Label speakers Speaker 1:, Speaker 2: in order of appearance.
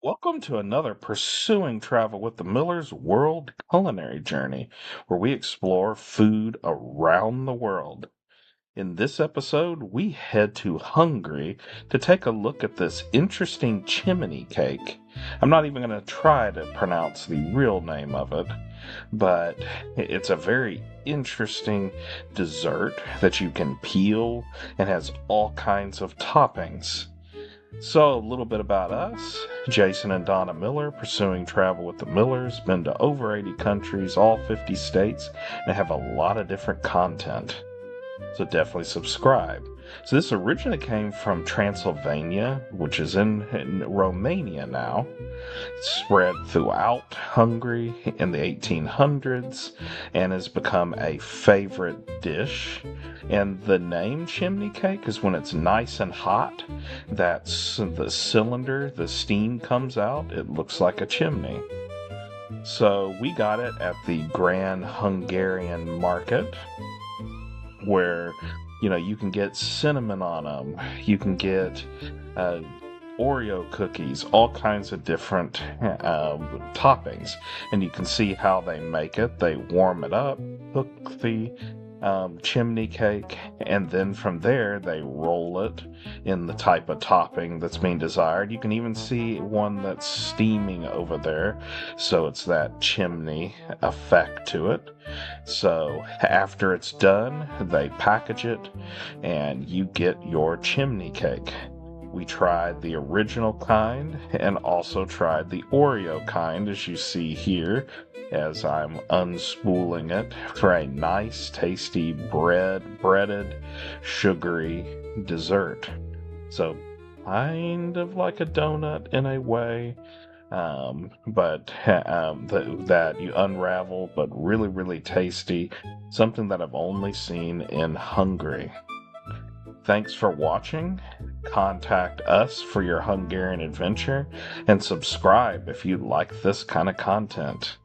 Speaker 1: Welcome to another Pursuing Travel with the Millers World Culinary Journey, where we explore food around the world. In this episode, we head to Hungary to take a look at this interesting chimney cake. I'm not even going to try to pronounce the real name of it, but it's a very interesting dessert that you can peel and has all kinds of toppings. So, a little bit about us. Jason and Donna Miller, pursuing travel with the Millers, been to over 80 countries, all 50 states, and have a lot of different content. So definitely subscribe. So this originally came from Transylvania, which is in Romania now. It spread throughout Hungary in the 1800s and has become a favorite dish. And the name chimney cake is when it's nice and hot. That's the cylinder, the steam comes out. It looks like a chimney. So we got it at the Grand Hungarian Market, where you can get cinnamon on them, you can get Oreo cookies, all kinds of different toppings, and you can see how they make it. They warm it up, cook the chimney cake, and then from there they roll it in the type of topping that's being desired. You can even see one that's steaming over there, so it's that chimney effect to it. So after it's done, they package it and you get your chimney cake. We tried the original kind and also tried the Oreo kind, as you see here, as I'm unspooling it for a nice, tasty breaded, sugary dessert. So, kind of like a donut in a way, but that you unravel, but really, really tasty. Something that I've only seen in Hungary. Thanks for watching. Contact us for your Hungarian adventure and subscribe if you like this kind of content.